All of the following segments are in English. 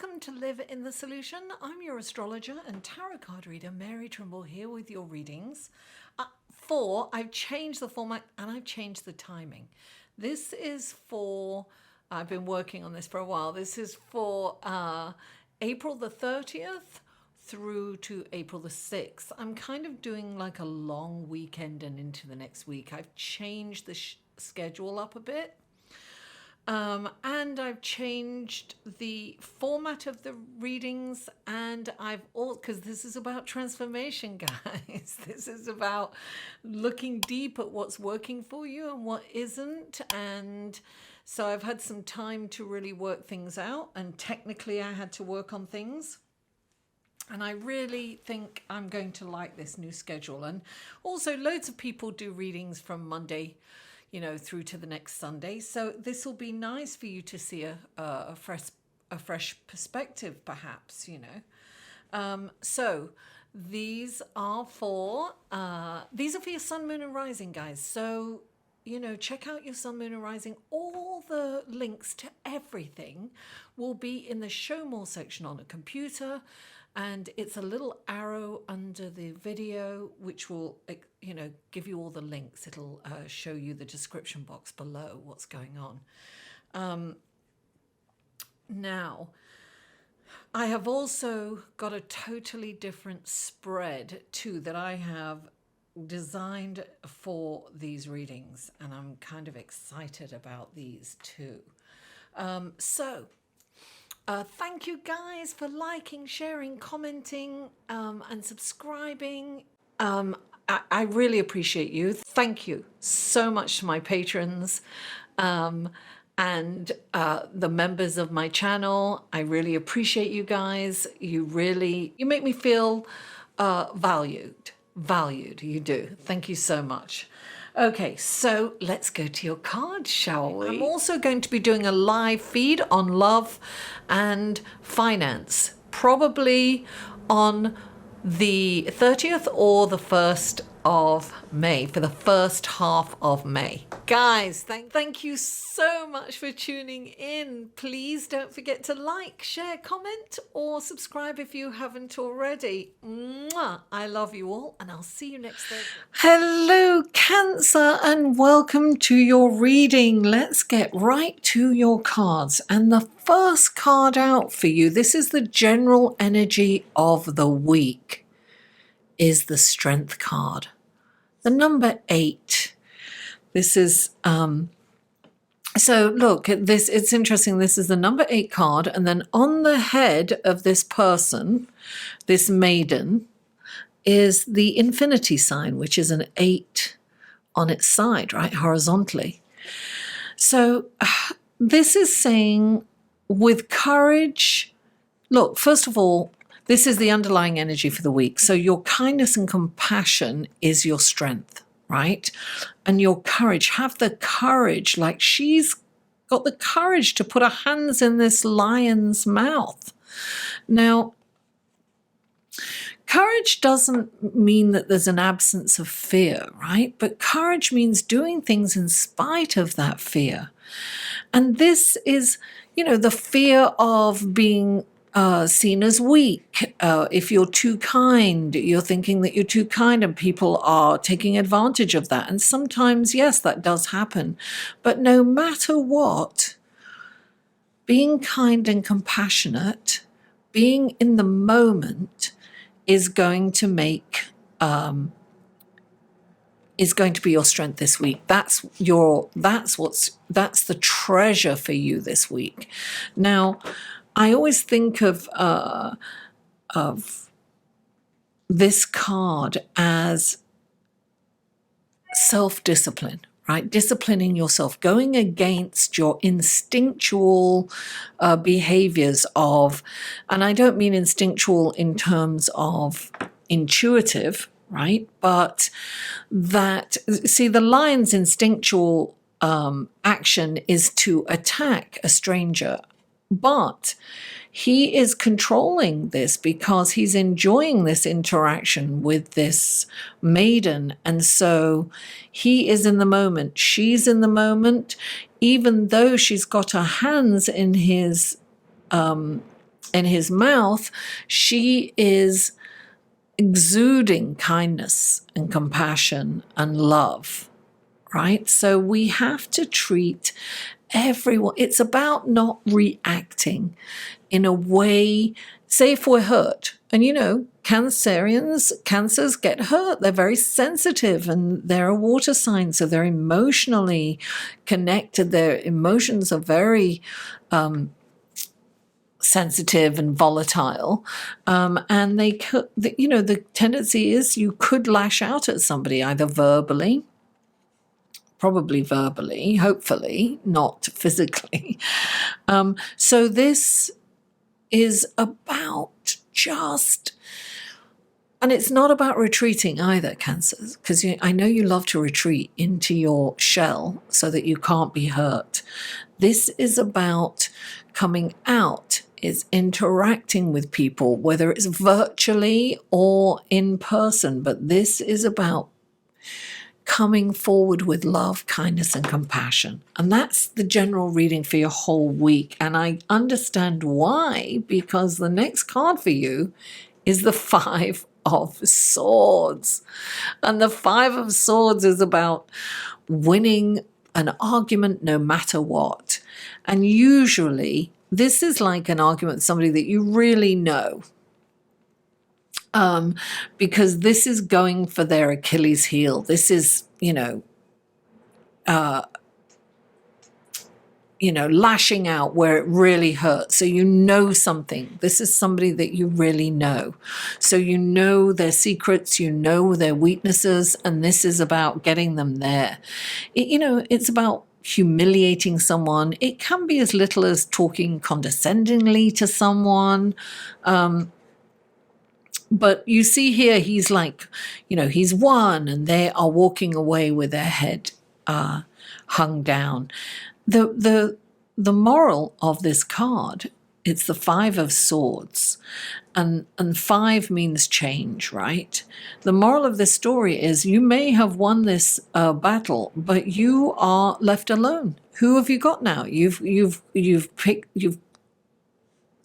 Welcome to Live in the Solution. I'm your astrologer and tarot card reader, Mary Trimble, here with your readings. I've changed the format and I've changed the timing. This is for, I've been working on this for a while. This is for April the 30th through to April the 6th. I'm kind of doing like a long weekend and into the next week. I've changed the schedule up a bit. And I've changed the format of the readings, and because this is about transformation, guys. This is about looking deep at what's working for you and what isn't. And so I've had some time to really work things out, and technically I had to work on things. And I really think I'm going to like this new schedule. And also loads of people do readings from Monday through to the next Sunday. So this will be nice for you to see a fresh perspective, perhaps, So these are for your sun, moon, and rising, guys. So, check out your sun, moon, and rising. All the links to everything will be in the show more section on a computer. And it's a little arrow under the video, which will, give you all the links. It'll show you the description box below what's going on. Now, I have also got a totally different spread too that I have designed for these readings. And I'm kind of excited about these too. Thank you guys for liking, sharing, commenting, and subscribing. I really appreciate you. Thank you so much to my patrons and the members of my channel. I really appreciate you guys. You make me feel valued. You do. Thank you so much. Okay, so let's go to your cards, shall we? I'm also going to be doing a live feed on love and finance, probably on the 30th or the 1st of May, for the first half of May. Guys, thank you so much for tuning in. Please don't forget to like, share, comment, or subscribe if you haven't already. Mwah! I love you all, and I'll see you next Thursday. Hello, Cancer, and welcome to your reading. Let's get right to your cards. And the first card out for you, this is the general energy of the week, is the Strength card. The number 8. This is, so look, it's interesting. This is the number 8 card. And then on the head of this person, this maiden, is the infinity sign, which is an 8 on its side, right, horizontally. So this is saying with courage, look, first of all, this is the underlying energy for the week. So your kindness and compassion is your strength, right? And your courage, have the courage, like she's got the courage to put her hands in this lion's mouth. Now, courage doesn't mean that there's an absence of fear, right? But courage means doing things in spite of that fear. And this is, the fear of being seen as weak. If you're too kind, you're thinking that you're too kind and people are taking advantage of that. And sometimes, yes, that does happen. But no matter what, being kind and compassionate, being in the moment is going to make, is going to be your strength this week. That's the treasure for you this week. Now, I always think of this card as self-discipline, right? Disciplining yourself, going against your instinctual behaviors of, and I don't mean instinctual in terms of intuitive, right? But that, see, the lion's instinctual action is to attack a stranger. But he is controlling this because he's enjoying this interaction with this maiden. And so he is in the moment. She's in the moment, even though she's got her hands in his in his mouth, she is exuding kindness and compassion and love, right? So we have to treat everyone. It's about not reacting in a way, say if we're hurt, and cancers get hurt. They're very sensitive and they're a water sign, so they're emotionally connected. Their emotions are very sensitive and volatile, and they could, the tendency is you could lash out at somebody either verbally, probably verbally, hopefully not physically. So this is about and it's not about retreating either, Cancers, because I know you love to retreat into your shell so that you can't be hurt. This is about coming out, is interacting with people, whether it's virtually or in person, but this is about coming forward with love, kindness, and compassion. And that's the general reading for your whole week. And I understand why, because the next card for you is the Five of Swords. And the Five of Swords is about winning an argument no matter what. And usually this is like an argument with somebody that you really know. Because this is going for their Achilles heel. This is, lashing out where it really hurts. So something. This is somebody that you really know. So their secrets, their weaknesses, and this is about getting them there. It's about humiliating someone. It can be as little as talking condescendingly to someone. But you see here, he's like, he's won, and they are walking away with their head hung down. The moral of this card, it's the Five of Swords, and 5 means change, right? The moral of this story is you may have won this battle, but you are left alone. Who have you got now? You've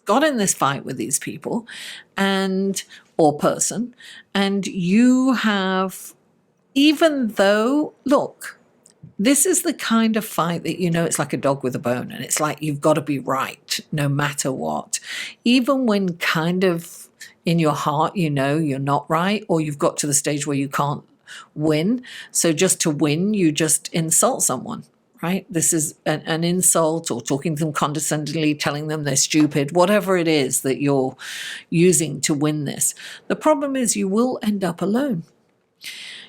got in this fight with these people or person, and you have, even though, look, this is the kind of fight that it's like a dog with a bone, and it's like you've got to be right no matter what, even when kind of in your heart you're not right, or you've got to the stage where you can't win. So just to win, you just insult someone. Right? This is an insult, or talking to them condescendingly, telling them they're stupid, whatever it is that you're using to win this. The problem is you will end up alone.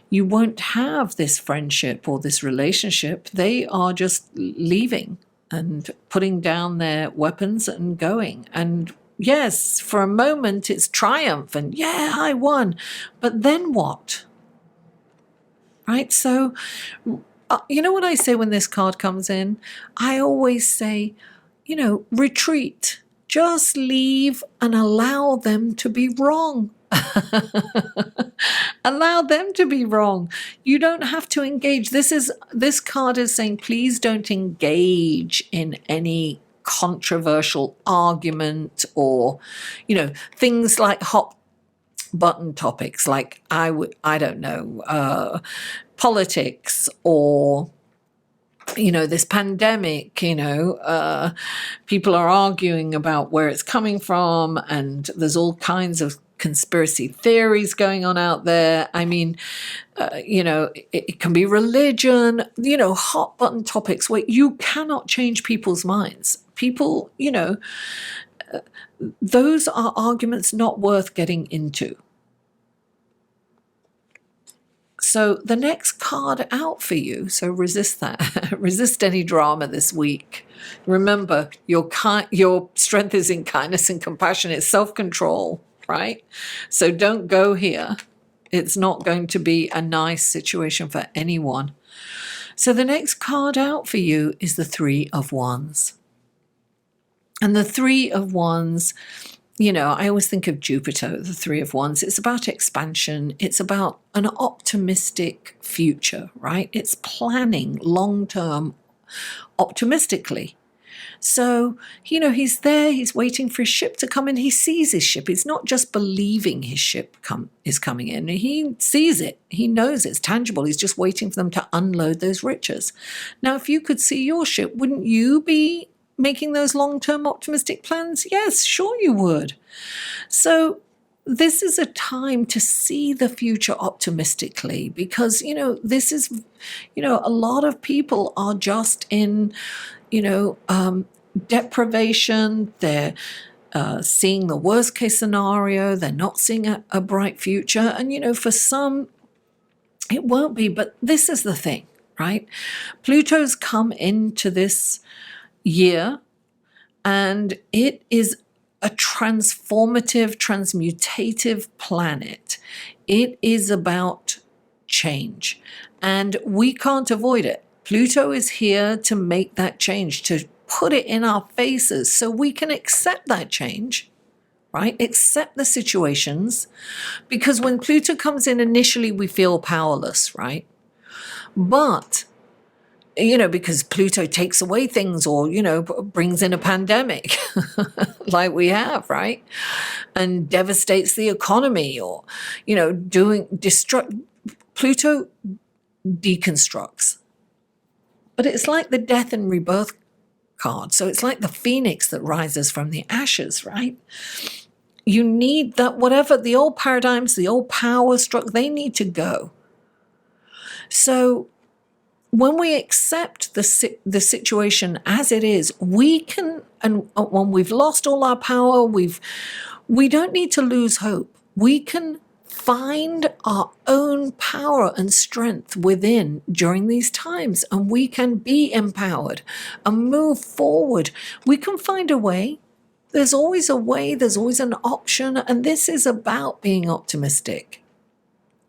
You won't have this friendship or this relationship. They are just leaving and putting down their weapons and going. And yes, for a moment it's triumph and yeah, I won. But then what? Right? So you know what I say when this card comes in? I always say, retreat. Just leave and allow them to be wrong. Allow them to be wrong. You don't have to engage. This card is saying, please don't engage in any controversial argument or, things like hot button topics like I don't know, politics or this pandemic. People are arguing about where it's coming from, and there's all kinds of conspiracy theories going on out there. I mean, it can be religion, hot button topics where you cannot change people's minds. People, those are arguments not worth getting into. So the next card out for you, so resist that. Resist any drama this week. Remember, your strength is in kindness and compassion. It's self-control, right? So don't go here. It's not going to be a nice situation for anyone. So the next card out for you is the Three of Wands. And the Three of Wands, I always think of Jupiter, the Three of Wands. It's about expansion. It's about an optimistic future, right? It's planning long-term optimistically. So, he's there, he's waiting for his ship to come in. He sees his ship. He's not just believing his ship is coming in. He sees it. He knows it's tangible. He's just waiting for them to unload those riches. Now, if you could see your ship, wouldn't you be making those long-term optimistic plans? Yes, sure you would. So this is a time to see the future optimistically, because, this is, a lot of people are just in, deprivation. They're seeing the worst case scenario. They're not seeing a bright future. And, for some, it won't be. But this is the thing, right? Pluto's come into this year, and it is a transformative, transmutative planet. It is about change, and we can't avoid it. Pluto is here to make that change, to put it in our faces so we can accept that change, right? Accept the situations, because when Pluto comes in, initially we feel powerless, right? But because Pluto takes away things, or, brings in a pandemic like we have, right? And devastates the economy, or, Pluto deconstructs. But it's like the death and rebirth card. So it's like the phoenix that rises from the ashes, right? You need that, whatever the old paradigms, the old power structure, they need to go. So when we accept the situation as it is, we can, and when we've lost all our power, we don't need to lose hope. We can find our own power and strength within during these times, and we can be empowered and move forward. We can find a way. There's always a way, there's always an option, and this is about being optimistic,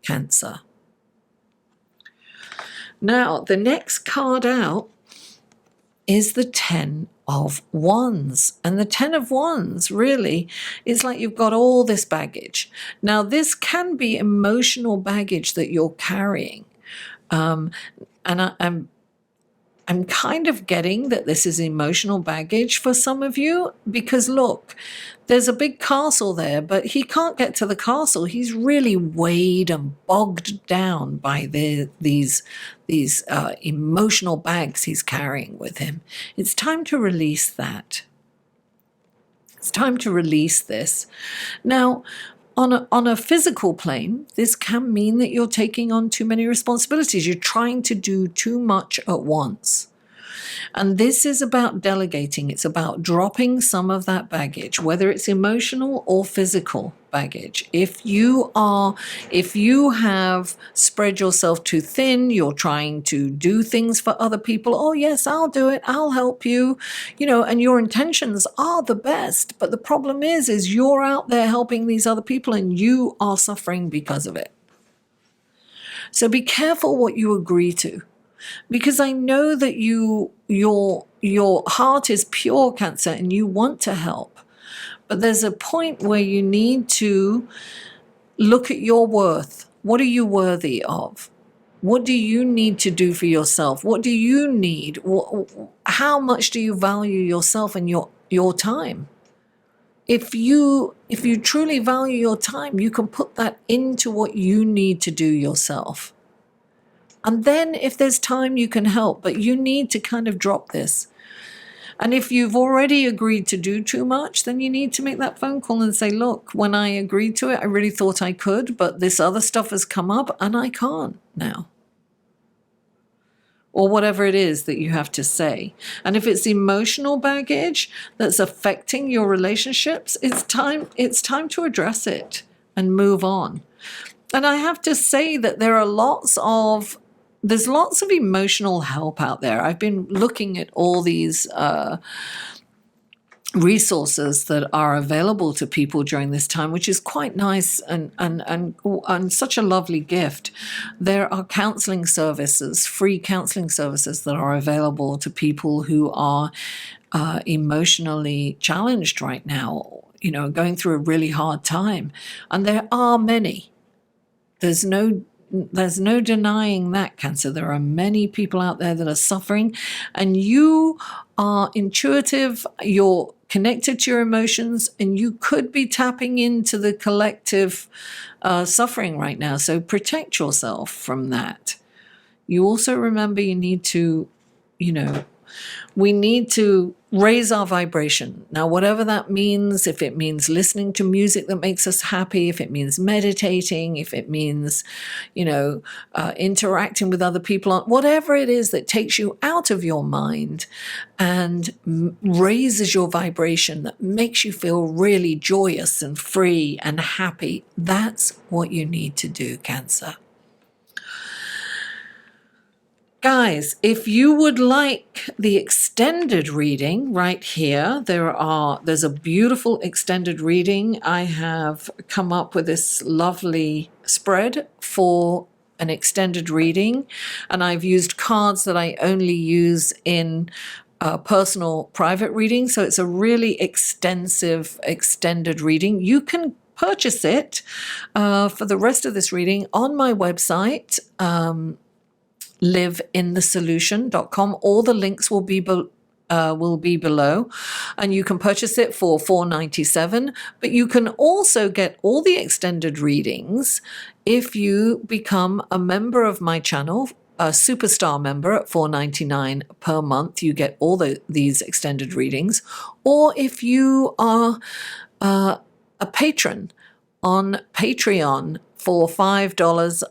Cancer. Now, the next card out is the 10 of Wands. And the 10 of Wands really is like you've got all this baggage. Now, this can be emotional baggage that you're carrying. And I'm kind of getting that this is emotional baggage for some of you, because look, there's a big castle there, but he can't get to the castle. He's really weighed and bogged down by these emotional bags he's carrying with him. It's time to release that. It's time to release this. Now, on a physical plane, this can mean that you're taking on too many responsibilities. You're trying to do too much at once. And this is about delegating. It's about dropping some of that baggage, whether it's emotional or physical baggage. If you have spread yourself too thin, you're trying to do things for other people. Oh, yes, I'll do it. I'll help you, and your intentions are the best. But the problem is you're out there helping these other people and you are suffering because of it. So be careful what you agree to. Because I know that your heart is pure, Cancer, and you want to help. But there's a point where you need to look at your worth. What are you worthy of? What do you need to do for yourself? What do you need? How much do you value yourself and your time? If you truly value your time, you can put that into what you need to do yourself. And then if there's time, you can help, but you need to kind of drop this. And if you've already agreed to do too much, then you need to make that phone call and say, look, when I agreed to it, I really thought I could, but this other stuff has come up and I can't now. Or whatever it is that you have to say. And if it's emotional baggage that's affecting your relationships, it's time to address it and move on. And I have to say that there's lots of emotional help out there. I've been looking at all these resources that are available to people during this time, which is quite nice and such a lovely gift. There are counseling services, free counseling services that are available to people who are emotionally challenged right now, going through a really hard time. And there are many. There's no there's no denying that, Cancer. There are many people out there that are suffering, and you are intuitive, you're connected to your emotions, and you could be tapping into the collective suffering right now. So protect yourself from that. You also remember you need to, we need to raise our vibration. Now, whatever that means, if it means listening to music that makes us happy, if it means meditating, if it means, interacting with other people, whatever it is that takes you out of your mind and raises your vibration, that makes you feel really joyous and free and happy, that's what you need to do, Cancer. Guys, if you would like the extended reading right here, there's a beautiful extended reading. I have come up with this lovely spread for an extended reading, and I've used cards that I only use in personal private reading. So it's a really extensive extended reading. You can purchase it for the rest of this reading on my website, liveinthesolution.com. All the links will be below, and you can purchase it for $4.97. But you can also get all the extended readings if you become a member of my channel, a superstar member at $4.99 per month. You get all these extended readings. Or if you are a patron on Patreon for $5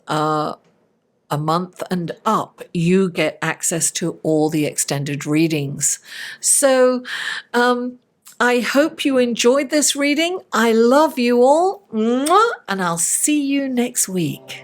a month and up, you get access to all the extended readings. So I hope you enjoyed this reading. I love you all, and I'll see you next week.